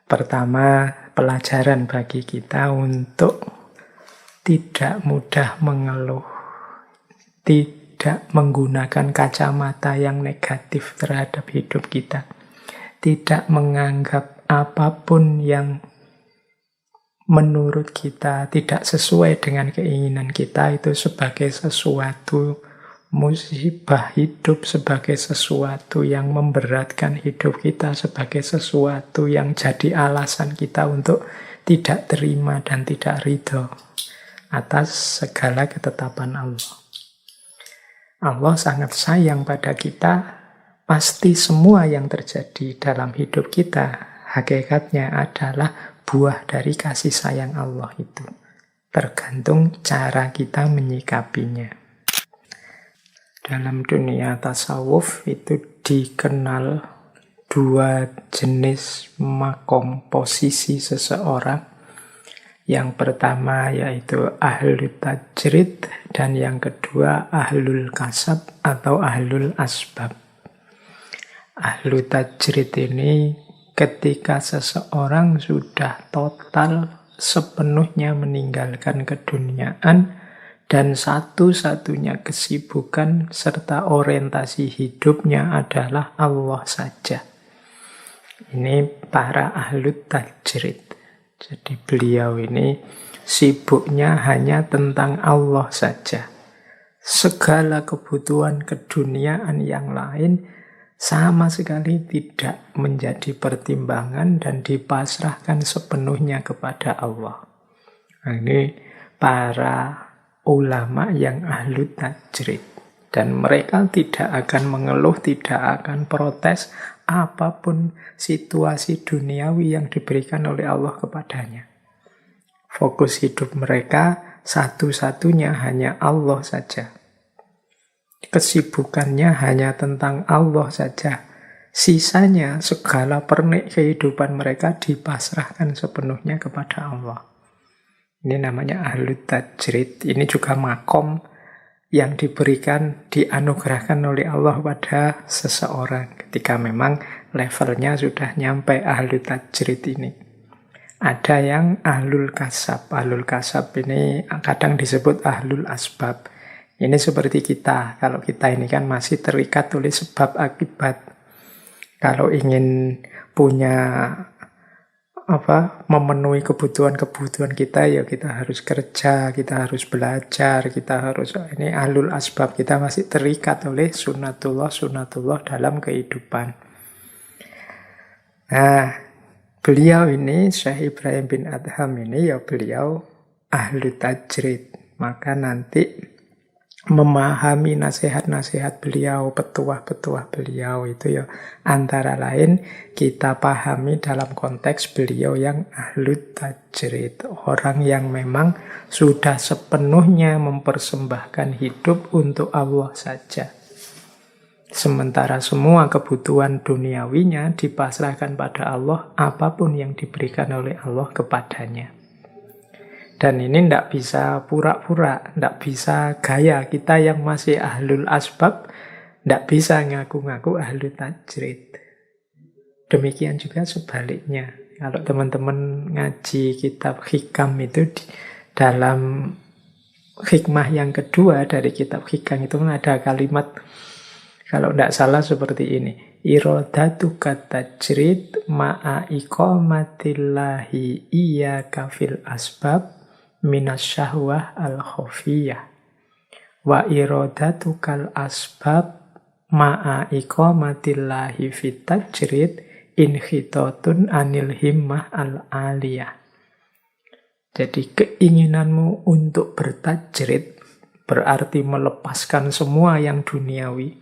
Pertama, pelajaran bagi kita untuk tidak mudah mengeluh, tidak menggunakan kacamata yang negatif terhadap hidup kita, tidak menganggap apapun yang menurut kita tidak sesuai dengan keinginan kita itu sebagai sesuatu musibah hidup, sebagai sesuatu yang memberatkan hidup kita, sebagai sesuatu yang jadi alasan kita untuk tidak terima dan tidak ridho atas segala ketetapan Allah. Allah sangat sayang pada kita. Pasti semua yang terjadi dalam hidup kita hakikatnya adalah buah dari kasih sayang Allah itu. Tergantung cara kita menyikapinya. Dalam dunia tasawuf itu dikenal dua jenis makom posisi seseorang. Yang pertama yaitu ahlul tajrid dan yang kedua ahlul kasab atau ahlul asbab. Ahlul tajrid ini ketika seseorang sudah total sepenuhnya meninggalkan keduniaan dan satu-satunya kesibukan serta orientasi hidupnya adalah Allah saja. Ini para ahlut tajrid. Jadi beliau ini sibuknya hanya tentang Allah saja. Segala kebutuhan keduniaan yang lain sama sekali tidak menjadi pertimbangan dan dipasrahkan sepenuhnya kepada Allah. Nah, ini para ulama yang ahlu tajrid. Dan mereka tidak akan mengeluh, tidak akan protes apapun situasi duniawi yang diberikan oleh Allah kepadanya. Fokus hidup mereka satu-satunya hanya Allah saja. Kesibukannya hanya tentang Allah saja. Sisanya segala pernik kehidupan mereka dipasrahkan sepenuhnya kepada Allah. Ini namanya ahlu tajrid. Ini juga makom yang diberikan, dianugerahkan oleh Allah pada seseorang ketika memang levelnya sudah nyampe ahlu tajrid ini. Ada yang ahlul kasab. Ahlul kasab ini kadang disebut ahlul asbab. Ini seperti kita. Kalau kita ini kan masih terikat oleh sebab akibat. Kalau ingin punya memenuhi kebutuhan-kebutuhan kita, ya kita harus kerja, kita harus belajar, kita harus, ini ahlul asbab, kita masih terikat oleh sunatullah dalam kehidupan. Nah, beliau ini, Syekh Ibrahim bin Adham ini, ya beliau ahlu tajrid. Maka nanti memahami nasihat-nasihat beliau, petuah-petuah beliau itu ya antara lain kita pahami dalam konteks beliau yang ahlu tajrid, orang yang memang sudah sepenuhnya mempersembahkan hidup untuk Allah saja. Sementara semua kebutuhan duniawinya dipasrahkan pada Allah, apapun yang diberikan oleh Allah kepadanya. Dan ini tidak bisa pura-pura, tidak bisa gaya. Kita yang masih ahlul asbab, tidak bisa ngaku-ngaku ahlul tajrid. Demikian juga sebaliknya. Kalau teman-teman ngaji kitab hikam itu, dalam hikmah yang kedua dari kitab hikam itu ada kalimat, kalau tidak salah seperti ini. Irodatu katajrid ma'a iqamatillahi iyaka fil asbab minasyahwah al-khofiyah wa iradatukal asbab ma'a iqamatillahi fit tajrid inhitatun anil himmah al-aliyah. Jadi keinginanmu untuk bertajrid berarti melepaskan semua yang duniawi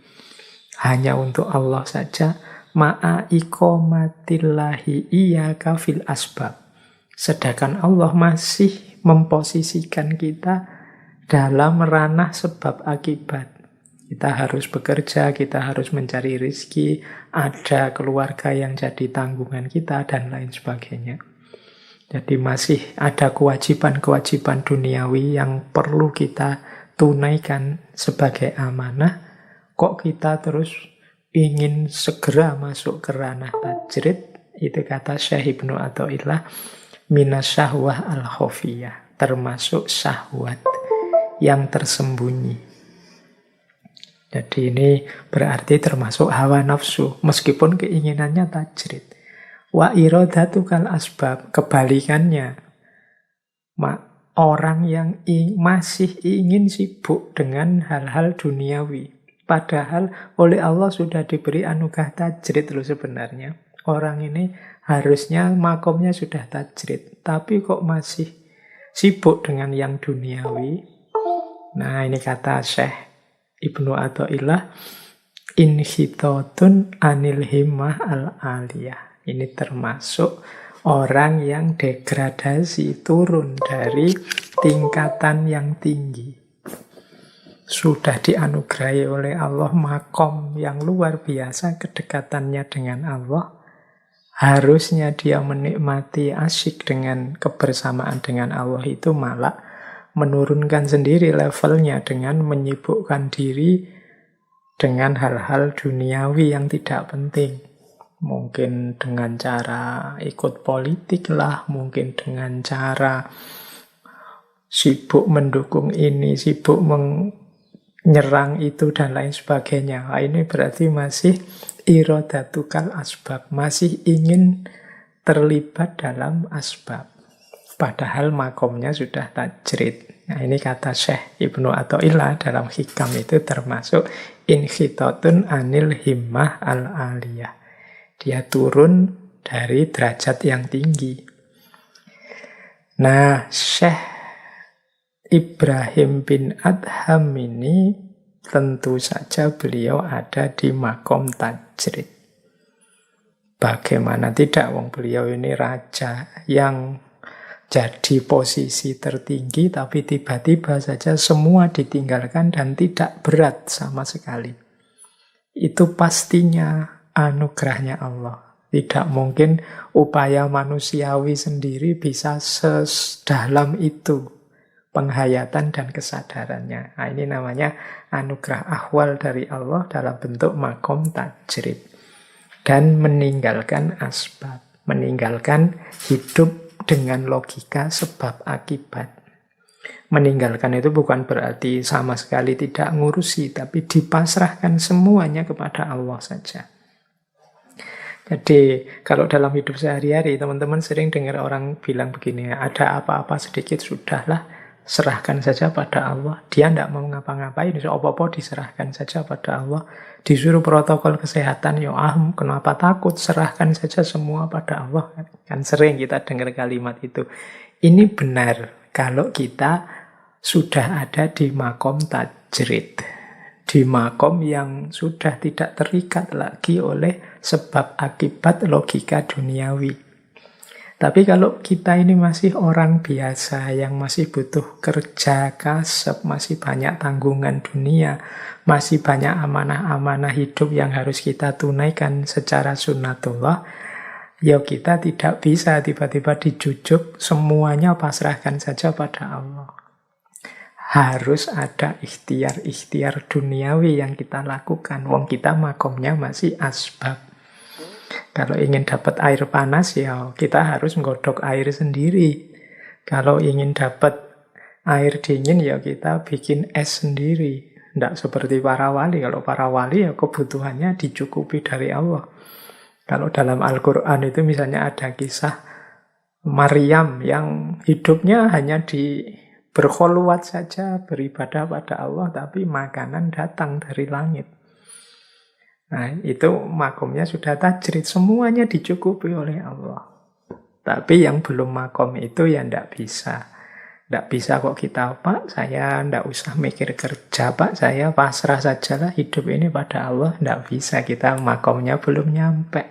hanya untuk Allah saja, ma'a iqamatillahi iyaka fil asbab. Sedangkan Allah masih memposisikan kita dalam ranah sebab akibat. Kita harus bekerja, kita harus mencari rizki, ada keluarga yang jadi tanggungan kita, dan lain sebagainya. Jadi masih ada kewajiban-kewajiban duniawi yang perlu kita tunaikan sebagai amanah. Kok kita terus ingin segera masuk ke ranah tajrid, Itu kata Syekh Ibnu Athaillah, minasyahwah al-khofiyah, termasuk syahwat yang tersembunyi. Jadi ini berarti termasuk hawa nafsu, meskipun keinginannya tajrid. Wa iradatu kal asbab, kebalikannya. Orang yang masih ingin sibuk dengan hal-hal duniawi. Padahal oleh Allah sudah diberi anugerah tajrid loh sebenarnya. Orang ini harusnya makomnya sudah tajrid. Tapi kok masih sibuk dengan yang duniawi. Nah ini kata Syekh Ibnu Athaillah, inhitatun anil himmah al-aliyah. Ini termasuk orang yang degradasi, turun dari tingkatan yang tinggi. Sudah dianugerahi oleh Allah makom yang luar biasa kedekatannya dengan Allah. Harusnya dia menikmati asyik dengan kebersamaan dengan Allah, itu malah menurunkan sendiri levelnya dengan menyibukkan diri dengan hal-hal duniawi yang tidak penting. Mungkin dengan cara ikut politik lah, mungkin dengan cara sibuk mendukung ini, sibuk menyerang itu, dan lain sebagainya. Nah, ini berarti masih iradatukal asbab, masih ingin terlibat dalam asbab. Padahal makomnya sudah tajrid. Nah, ini kata Syekh Ibnu Athaillah dalam Hikam itu termasuk inhitatun anil himmah al-aliyah. Dia turun dari derajat yang tinggi. Nah, Syekh Ibrahim bin Adham ini tentu saja beliau ada di makom tajrid. Bagaimana tidak, wong beliau ini raja yang jadi posisi tertinggi, tapi tiba-tiba saja semua ditinggalkan dan tidak berat sama sekali. Itu pastinya anugerahnya Allah. Tidak mungkin upaya manusiawi sendiri bisa sedalam itu penghayatan dan kesadarannya. Nah, ini namanya anugerah ahwal dari Allah dalam bentuk makom tajrid. Dan meninggalkan asbab, meninggalkan hidup dengan logika sebab akibat. Meninggalkan itu bukan berarti sama sekali tidak ngurusi, tapi dipasrahkan semuanya kepada Allah saja. Jadi kalau dalam hidup sehari-hari teman-teman sering dengar orang bilang begini, ada apa-apa sedikit sudahlah, serahkan saja pada Allah. Dia tidak mau ngapa-ngapain, apa-apa diserahkan saja pada Allah. Disuruh protokol kesehatan, kenapa takut, serahkan saja semua pada Allah. Kan sering kita dengar kalimat itu. Ini benar kalau kita sudah ada di makom tajrid, di makom yang sudah tidak terikat lagi oleh sebab akibat logika duniawi. Tapi kalau kita ini masih orang biasa yang masih butuh kerja, kasab, masih banyak tanggungan dunia, masih banyak amanah-amanah hidup yang harus kita tunaikan secara sunnatullah, ya kita tidak bisa tiba-tiba dijujuk semuanya pasrahkan saja pada Allah. Harus ada ikhtiar-ikhtiar duniawi yang kita lakukan. Wong kita makomnya masih asbab. Kalau ingin dapat air panas, ya kita harus menggodok air sendiri. Kalau ingin dapat air dingin, ya kita bikin es sendiri. Tidak seperti para wali. Kalau para wali, ya kebutuhannya dicukupi dari Allah. Kalau dalam Al-Quran itu misalnya ada kisah Maryam yang hidupnya hanya berkhulwat saja, beribadah pada Allah, tapi makanan datang dari langit. Nah, itu makomnya sudah tajrid, semuanya dicukupi oleh Allah. Tapi yang belum makom itu ya tidak bisa. Tidak bisa kok kita, Pak, saya tidak usah mikir kerja, Pak, saya pasrah sajalah hidup ini pada Allah. Tidak bisa, kita makomnya belum nyampe.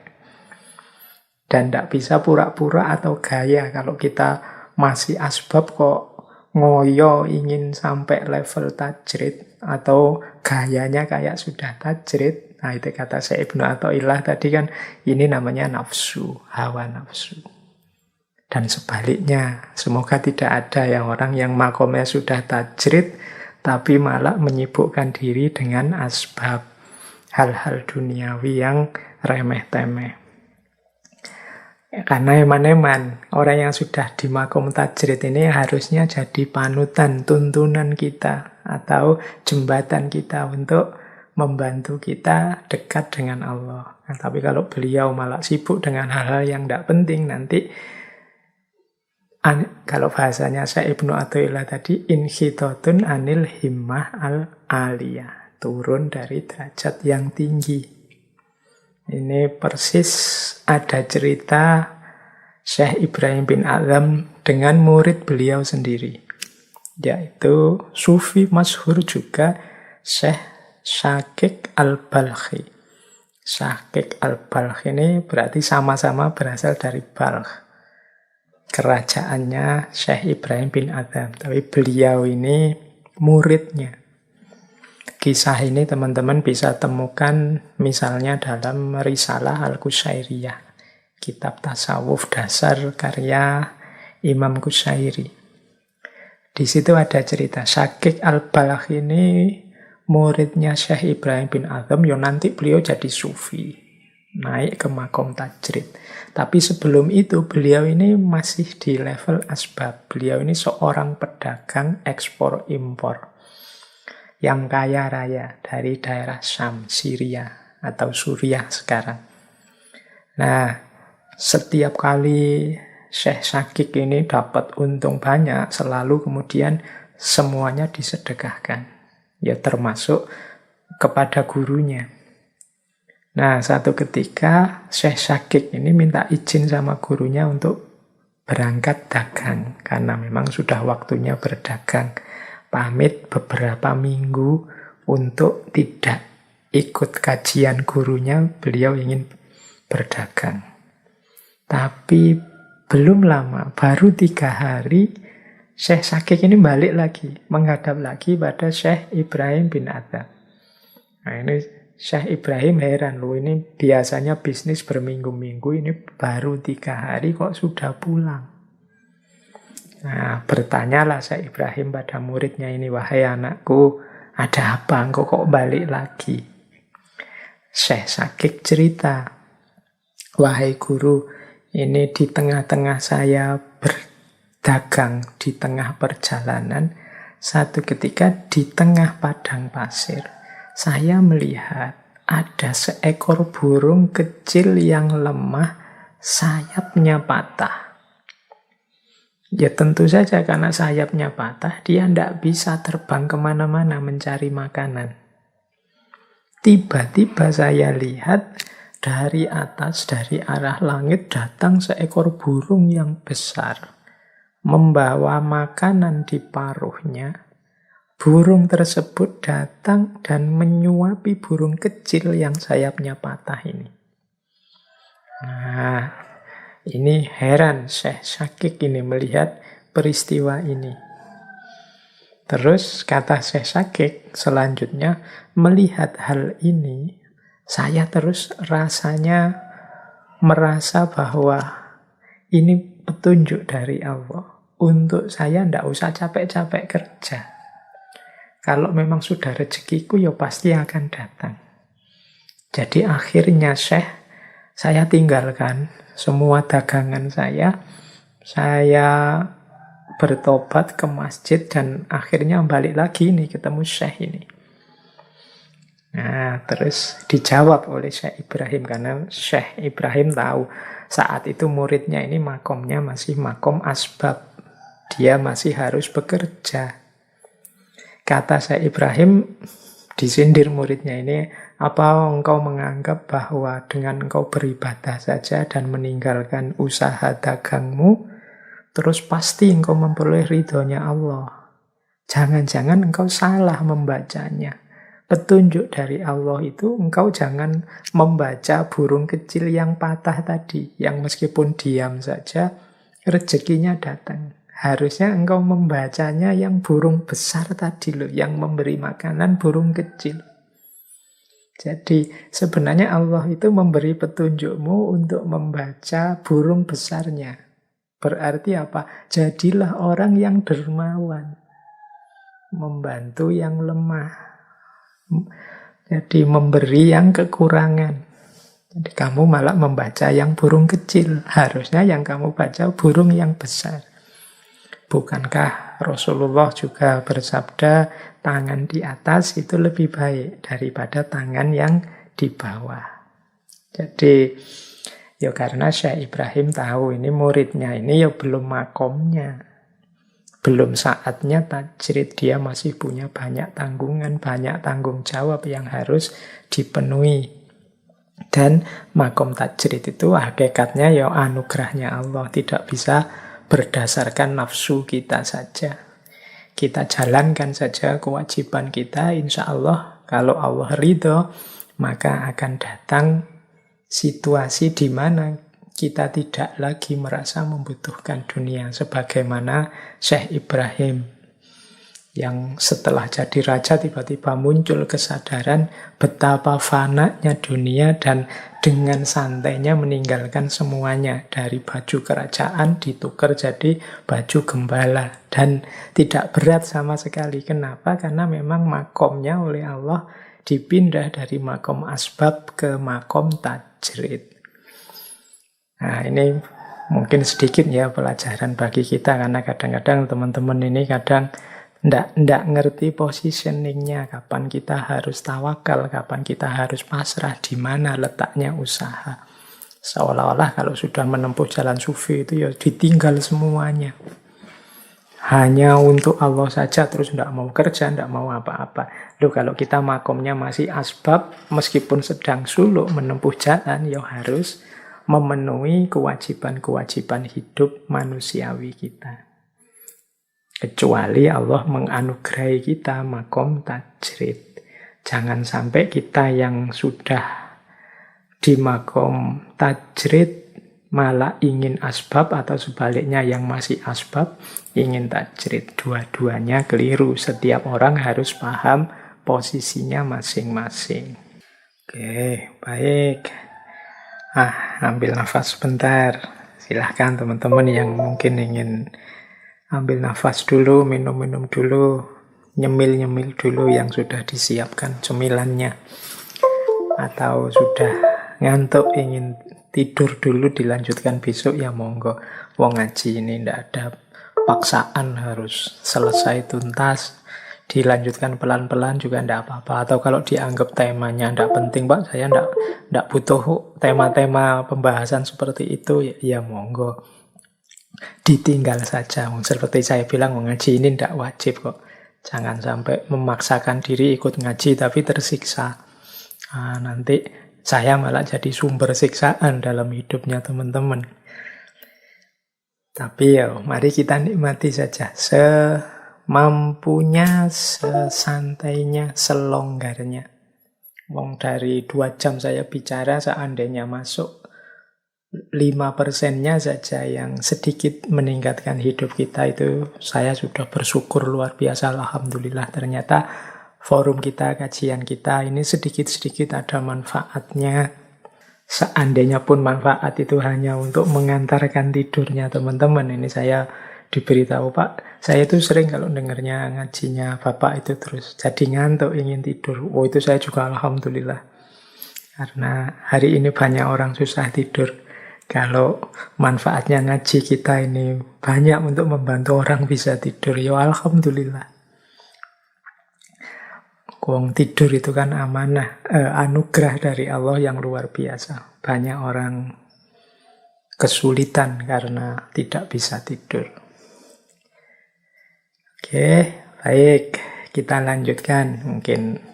Dan tidak bisa pura-pura atau gaya kalau kita masih asbab kok ngoyo ingin sampai level tajrid atau gayanya kayak sudah tajrid. Nah, itu kata Syekh Ibnu Athaillah tadi kan, ini namanya nafsu, hawa nafsu. Dan sebaliknya, semoga tidak ada yang orang yang makomnya sudah tajrid tapi malah menyibukkan diri dengan asbab, hal-hal duniawi yang remeh-temeh. Karena eman-eman, orang yang sudah di makom tajrid ini harusnya jadi panutan, tuntunan kita, atau jembatan kita untuk membantu kita dekat dengan Allah. Nah, tapi kalau beliau malah sibuk dengan hal-hal yang tidak penting, nanti kalau bahasanya Syekh Ibnu Athaillah tadi, inhitotun anil himmah al-aliyah, turun dari derajat yang tinggi. Ini persis ada cerita Syekh Ibrahim bin Adham dengan murid beliau sendiri, yaitu Sufi masyhur juga, Syekh Syakik al-Balkhi. Syakik al-Balkhi ini berarti sama-sama berasal dari Balkh. Kerajaannya Syekh Ibrahim bin Adham, tapi beliau ini muridnya. Kisah ini teman-teman bisa temukan misalnya dalam Risalah Al-Qusyairiyah, kitab tasawuf dasar karya Imam Qusyairi. Di situ ada cerita Syakik al-Balkh ini muridnya Syekh Ibrahim bin Adham, nanti beliau jadi sufi, naik ke makom tajrid. Tapi sebelum itu beliau ini masih di level asbab. Beliau ini seorang pedagang ekspor impor yang kaya raya dari daerah Syam, Syria atau Suriah sekarang. Nah, setiap kali Syekh Syakik ini dapat untung banyak, selalu kemudian semuanya disedekahkan. Ya termasuk kepada gurunya. Nah, satu ketika Syekh Syakik ini minta izin sama gurunya untuk berangkat dagang. Karena memang sudah waktunya berdagang. Pamit beberapa minggu untuk tidak ikut kajian gurunya, beliau ingin berdagang. Tapi belum lama, baru 3 hari, Syekh Syakik ini balik lagi, menghadap lagi pada Syekh Ibrahim bin Adham. Nah ini Syekh Ibrahim heran, loh ini biasanya bisnis berminggu-minggu, ini baru 3 hari kok sudah pulang. Nah, bertanyalah Syekh Ibrahim pada muridnya ini, wahai anakku, ada apa? Engkau kok balik lagi? Syekh Syakik cerita, wahai guru, ini di tengah-tengah saya berdagang, di tengah perjalanan, satu ketika di tengah padang pasir, saya melihat ada seekor burung kecil yang lemah, sayapnya patah. Ya tentu saja karena sayapnya patah, dia tidak bisa terbang kemana-mana mencari makanan. Tiba-tiba saya lihat dari atas, dari arah langit datang seekor burung yang besar, membawa makanan di paruhnya. Burung tersebut datang dan menyuapi burung kecil yang sayapnya patah ini. Nah, ini heran Syekh Syakik ini melihat peristiwa ini. Terus kata Syekh Syakik selanjutnya, melihat hal ini, saya terus rasanya merasa bahwa ini petunjuk dari Allah. Untuk saya tidak usah capek-capek kerja. Kalau memang sudah rezekiku, ya pasti akan datang. Jadi akhirnya Syekh, saya tinggalkan semua dagangan saya bertobat ke masjid dan akhirnya balik lagi nih ketemu Syekh ini. Nah, terus dijawab oleh Syekh Ibrahim karena Syekh Ibrahim tahu saat itu muridnya ini makomnya masih makom asbab. Dia masih harus bekerja. Kata Syekh Ibrahim, disindir muridnya ini, apa engkau menganggap bahwa dengan engkau beribadah saja dan meninggalkan usaha dagangmu, terus pasti engkau memperoleh ridhonya Allah? Jangan-jangan engkau salah membacanya. Petunjuk dari Allah itu engkau jangan membaca burung kecil yang patah tadi, yang meskipun diam saja, rezekinya datang. Harusnya engkau membacanya yang burung besar tadi loh, yang memberi makanan burung kecil. Jadi sebenarnya Allah itu memberi petunjukmu untuk membaca burung besarnya. Berarti apa? Jadilah orang yang dermawan. Membantu yang lemah. Jadi memberi yang kekurangan. Jadi kamu malah membaca yang burung kecil. Harusnya yang kamu baca burung yang besar. Bukankah Rasulullah juga bersabda tangan di atas itu lebih baik daripada tangan yang di bawah. Jadi ya karena Syekh Ibrahim tahu ini muridnya ini ya belum makomnya. Belum saatnya tajrid, dia masih punya banyak tanggungan, banyak tanggung jawab yang harus dipenuhi. Dan makom tajrid itu hakikatnya ya anugerahnya Allah, tidak bisa berdasarkan nafsu kita saja. Kita jalankan saja kewajiban kita, insya Allah kalau Allah ridho, maka akan datang situasi di mana kita tidak lagi merasa membutuhkan dunia. Sebagaimana Syekh Ibrahim yang setelah jadi raja tiba-tiba muncul kesadaran betapa fananya dunia dan dengan santainya meninggalkan semuanya. Dari baju kerajaan ditukar jadi baju gembala dan tidak berat sama sekali. Kenapa? Karena memang makomnya oleh Allah dipindah dari makom asbab ke makom tajrid. Nah ini mungkin sedikit ya pelajaran bagi kita, karena kadang-kadang teman-teman ini kadang ndak ngerti positioningnya, kapan kita harus tawakal, kapan kita harus pasrah, di mana letaknya usaha. Seolah-olah kalau sudah menempuh jalan sufi itu ya ditinggal semuanya. Hanya untuk Allah saja, terus ndak mau kerja, ndak mau apa-apa. Loh kalau kita makomnya masih asbab, meskipun sedang suluk menempuh jalan, ya harus memenuhi kewajiban-kewajiban hidup manusiawi kita. Kecuali Allah menganugerahi kita makom tajrid. Jangan sampai kita yang sudah di makom tajrid malah ingin asbab, atau sebaliknya yang masih asbab ingin tajrid. Dua-duanya keliru. Setiap orang harus paham posisinya masing-masing. Oke, baik. Ambil nafas sebentar. Silahkan teman-teman yang mungkin ingin ambil nafas dulu, minum-minum dulu, nyemil-nyemil dulu yang sudah disiapkan cemilannya. Atau sudah ngantuk ingin tidur dulu dilanjutkan besok, ya monggo. Wong ngaji ini ndak ada paksaan harus selesai tuntas, dilanjutkan pelan-pelan juga ndak apa-apa. Atau kalau dianggap temanya ndak penting, Pak, saya ndak butuh tema-tema pembahasan seperti itu, ya monggo. Ditinggal saja. Seperti saya bilang, ngaji ini tidak wajib kok. Jangan sampai memaksakan diri ikut ngaji tapi tersiksa. Nanti saya malah jadi sumber siksaan dalam hidupnya teman-teman. Tapi ya mari kita nikmati saja. Semampunya, sesantainya, selonggarnya. Wong dari 2 jam saya bicara, seandainya masuk 5%-nya saja yang sedikit meningkatkan hidup kita, itu saya sudah bersyukur luar biasa. Alhamdulillah, ternyata forum kita, kajian kita ini sedikit-sedikit ada manfaatnya. Seandainya pun manfaat itu hanya untuk mengantarkan tidurnya teman-teman. Ini saya diberitahu, Pak, saya itu sering kalau dengarnya ngajinya Bapak itu terus jadi ngantuk ingin tidur. Itu saya juga alhamdulillah. Karena hari ini banyak orang susah tidur. Kalau manfaatnya ngaji kita ini banyak untuk membantu orang bisa tidur, ya alhamdulillah. Wong tidur itu kan amanah, anugerah dari Allah yang luar biasa. Banyak orang kesulitan karena tidak bisa tidur. Oke, baik. Kita lanjutkan. Mungkin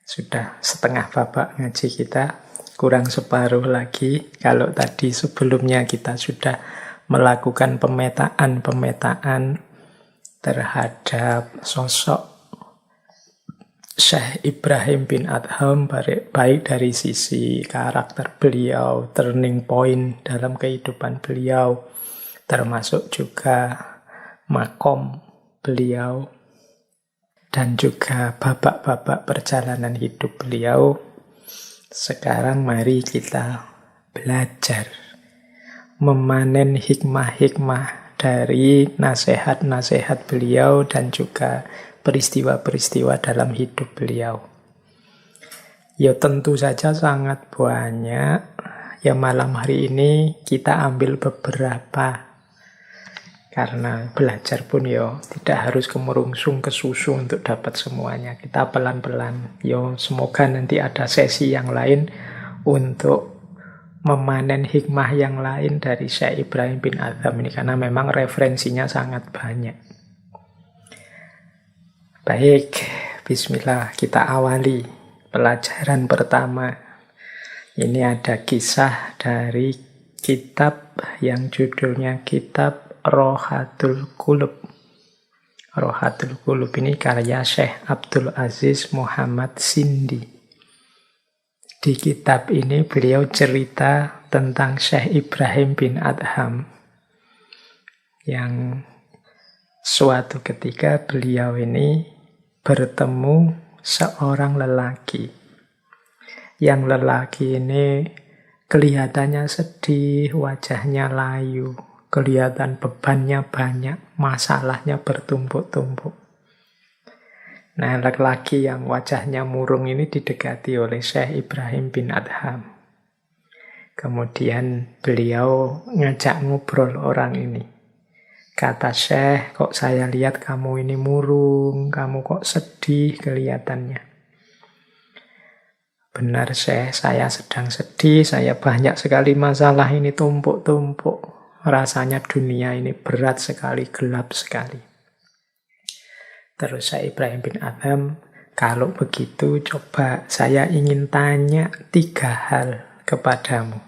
sudah setengah babak ngaji kita. Kurang separuh lagi. Kalau tadi sebelumnya kita sudah melakukan pemetaan terhadap sosok Syekh Ibrahim bin Adham, baik dari sisi karakter beliau, turning point dalam kehidupan beliau, termasuk juga makom beliau, dan juga babak-babak perjalanan hidup beliau. Sekarang mari kita belajar memanen hikmah-hikmah dari nasihat-nasihat beliau dan juga peristiwa-peristiwa dalam hidup beliau. Ya tentu saja sangat banyak. Ya malam hari ini kita ambil beberapa. Karena belajar pun ya tidak harus kemerungsung ke susu untuk dapat semuanya. Kita pelan-pelan. Ya semoga nanti ada sesi yang lain untuk memanen hikmah yang lain dari Syekh Ibrahim bin Adham ini. Karena memang referensinya sangat banyak. Baik, bismillah kita awali pelajaran pertama. Ini ada kisah dari kitab yang judulnya kitab Rohatul Qulub. Rohatul Qulub ini karya Syekh Abdul Aziz Muhammad Sindi. Di kitab ini beliau cerita tentang Syekh Ibrahim bin Adham yang suatu ketika beliau ini bertemu seorang lelaki. Yang lelaki ini kelihatannya sedih, wajahnya layu, kelihatan bebannya banyak, masalahnya bertumpuk-tumpuk. Nah, lelaki yang wajahnya murung ini didekati oleh Syekh Ibrahim bin Adham. Kemudian beliau ngajak ngobrol orang ini. Kata Syekh, kok saya lihat kamu ini murung, kamu kok sedih kelihatannya. Benar Syekh, saya sedang sedih, saya banyak sekali masalah ini tumpuk-tumpuk. Rasanya dunia ini berat sekali, gelap sekali. Terus Syekh Ibrahim bin Adham, kalau begitu coba saya ingin tanya 3 hal kepadamu.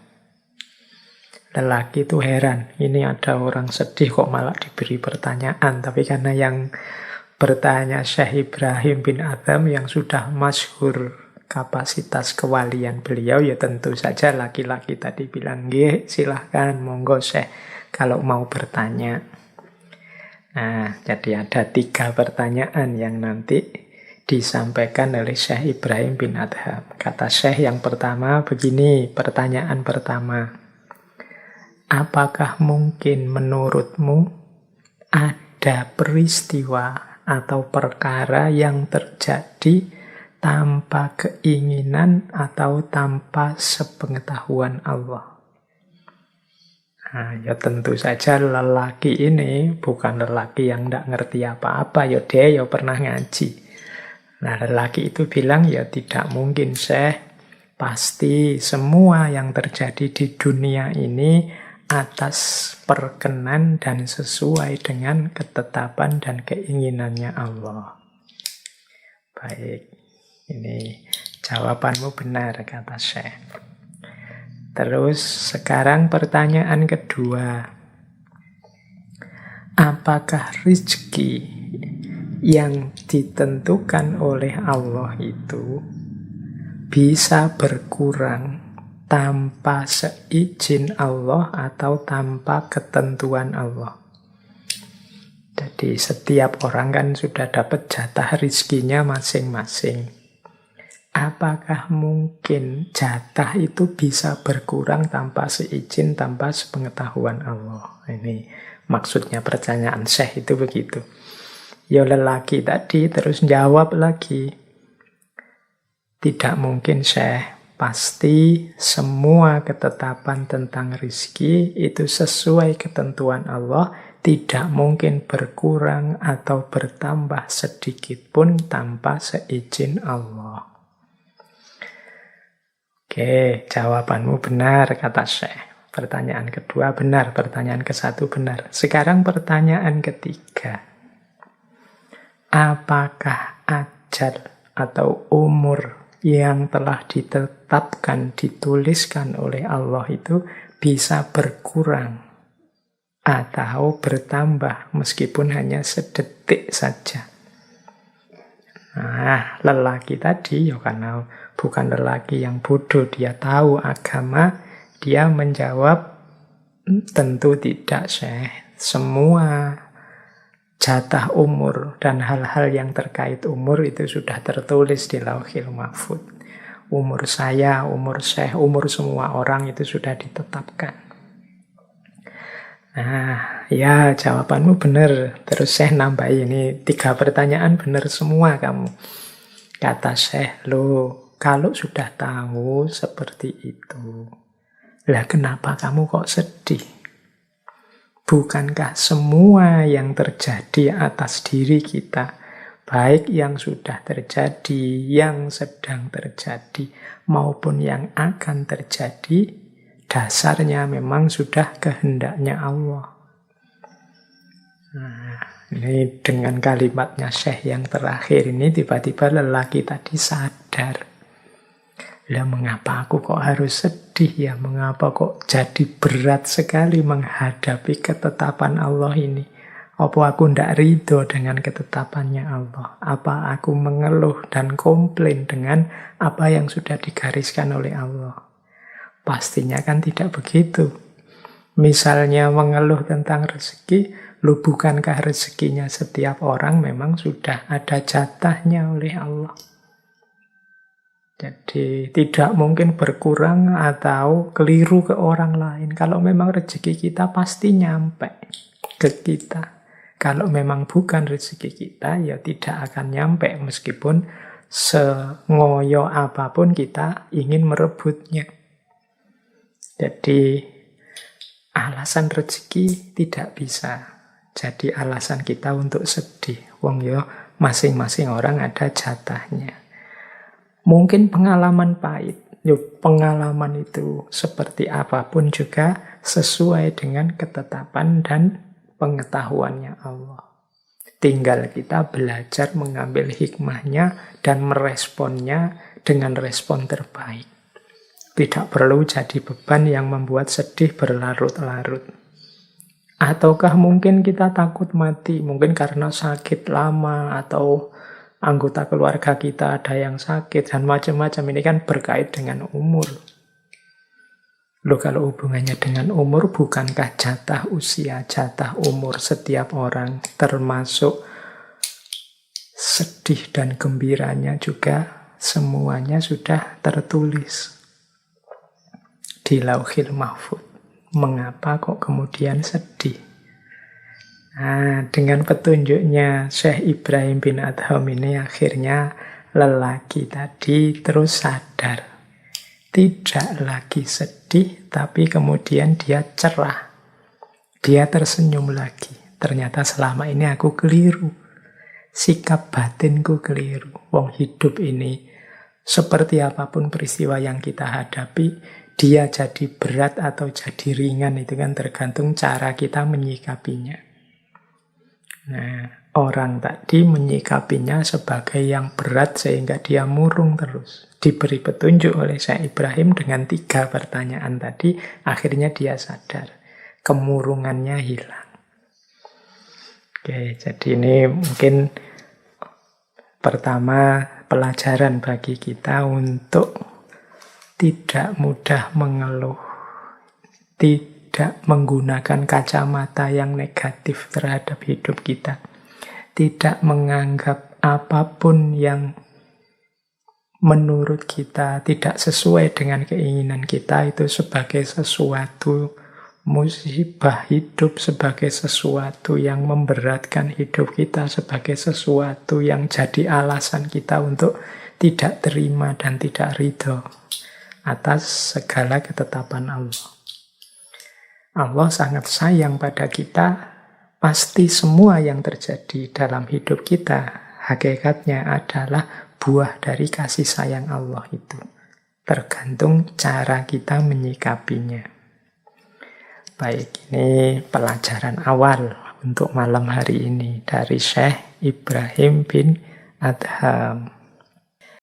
Lelaki itu heran, ini ada orang sedih kok malah diberi pertanyaan. Tapi karena yang bertanya Syekh Ibrahim bin Adham yang sudah masyhur kapasitas kewalian beliau, ya tentu saja laki-laki tadi bilang, nggih silahkan, monggo Syekh kalau mau bertanya. Nah, jadi ada 3 pertanyaan yang nanti disampaikan oleh Syekh Ibrahim bin Adham. Kata Syekh yang pertama begini, pertanyaan pertama. Apakah mungkin menurutmu ada peristiwa atau perkara yang terjadi tanpa keinginan atau tanpa sepengetahuan Allah? Nah, ya tentu saja lelaki ini bukan lelaki yang tidak ngerti apa-apa. Ya dia ya pernah ngaji. Nah, lelaki itu bilang, ya tidak mungkin Syekh. Pasti semua yang terjadi di dunia ini atas perkenan dan sesuai dengan ketetapan dan keinginannya Allah. Baik, ini jawabanmu benar, kata Syekh. Terus sekarang pertanyaan kedua. Apakah rezeki yang ditentukan oleh Allah itu bisa berkurang tanpa seizin Allah atau tanpa ketentuan Allah? Jadi setiap orang kan sudah dapat jatah rizkinya masing-masing. Apakah mungkin jatah itu bisa berkurang tanpa seizin, tanpa sepengetahuan Allah? Ini maksudnya pertanyaan Syekh itu begitu. Ya lelaki tadi terus jawab lagi. Tidak mungkin Syekh. Pasti semua ketetapan tentang rizki itu sesuai ketentuan Allah, tidak mungkin berkurang atau bertambah sedikit pun tanpa seizin Allah. Oke, jawabanmu benar, kata Syekh. Pertanyaan kedua benar, pertanyaan ke-1 benar. Sekarang pertanyaan ketiga. Apakah ajal atau umur yang telah ditetapkan, dituliskan oleh Allah itu bisa berkurang atau bertambah meskipun hanya sedetik saja? Nah, lelaki tadi, ya karena bukan lelaki yang bodoh, dia tahu agama, dia menjawab, tentu tidak Syekh. Semua jatah umur dan hal-hal yang terkait umur itu sudah tertulis di Lauhil Mahfudz. Umur saya, umur Syekh, umur semua orang itu sudah ditetapkan. Nah, ya jawabanmu benar. Terus Syekh nambah ini 3 pertanyaan benar semua kamu. Kata Syekh, loh Kalau sudah tahu seperti itu, lah kenapa kamu kok sedih? Bukankah semua yang terjadi atas diri kita, baik yang sudah terjadi, yang sedang terjadi, maupun yang akan terjadi, dasarnya memang sudah kehendaknya Allah. Nah, ini dengan kalimatnya Syekh yang terakhir ini, tiba-tiba lelaki tadi sadar. Lah mengapa aku kok harus sedih ya? Mengapa kok jadi berat sekali menghadapi ketetapan Allah ini? Apa aku tidak ridho dengan ketetapannya Allah? Apa aku mengeluh dan komplain dengan apa yang sudah digariskan oleh Allah? Pastinya kan tidak begitu. Misalnya mengeluh tentang rezeki, lu bukankah rezekinya setiap orang memang sudah ada jatahnya oleh Allah? Jadi tidak mungkin berkurang atau keliru ke orang lain. Kalau memang rezeki kita pasti nyampe ke kita. Kalau memang bukan rezeki kita, ya tidak akan nyampe meskipun sengoyo apapun kita ingin merebutnya. Jadi alasan rezeki tidak bisa jadi alasan kita untuk sedih. Wong yo masing-masing orang ada jatahnya. Mungkin pengalaman pahit. Pengalaman itu seperti apapun juga sesuai dengan ketetapan dan pengetahuannya Allah. Tinggal kita belajar mengambil hikmahnya dan meresponnya dengan respon terbaik. Tidak perlu jadi beban yang membuat sedih berlarut-larut. Ataukah mungkin kita takut mati, mungkin karena sakit lama atau anggota keluarga kita ada yang sakit dan macam-macam. Ini kan berkait dengan umur. Loh, kalau hubungannya dengan umur, bukankah jatah usia, jatah umur setiap orang, termasuk sedih dan gembiranya juga, semuanya sudah tertulis di Lauhil Mahfuz. Mengapa kok kemudian sedih? Nah, dengan petunjuknya Syekh Ibrahim bin Adham ini akhirnya lelaki tadi terus sadar. Tidak lagi sedih, tapi kemudian dia cerah. Dia tersenyum lagi. Ternyata selama ini aku keliru. Sikap batinku keliru. Wong hidup ini, seperti apapun peristiwa yang kita hadapi, dia jadi berat atau jadi ringan itu kan tergantung cara kita menyikapinya. Nah, orang tadi menyikapinya sebagai yang berat sehingga dia murung terus. Diberi petunjuk oleh Syekh Ibrahim dengan 3 pertanyaan tadi, akhirnya dia sadar. Kemurungannya hilang. Oke, jadi ini mungkin pertama pelajaran bagi kita untuk tidak mudah mengeluh, tidak menggunakan kacamata yang negatif terhadap hidup kita, tidak menganggap apapun yang menurut kita tidak sesuai dengan keinginan kita itu sebagai sesuatu musibah hidup, sebagai sesuatu yang memberatkan hidup kita, sebagai sesuatu yang jadi alasan kita untuk tidak terima dan tidak ridho atas segala ketetapan Allah. Allah sangat sayang pada kita. Pasti semua yang terjadi dalam hidup kita hakikatnya adalah buah dari kasih sayang Allah itu. Tergantung cara kita menyikapinya. Baik, ini pelajaran awal untuk malam hari ini dari Syekh Ibrahim bin Adham.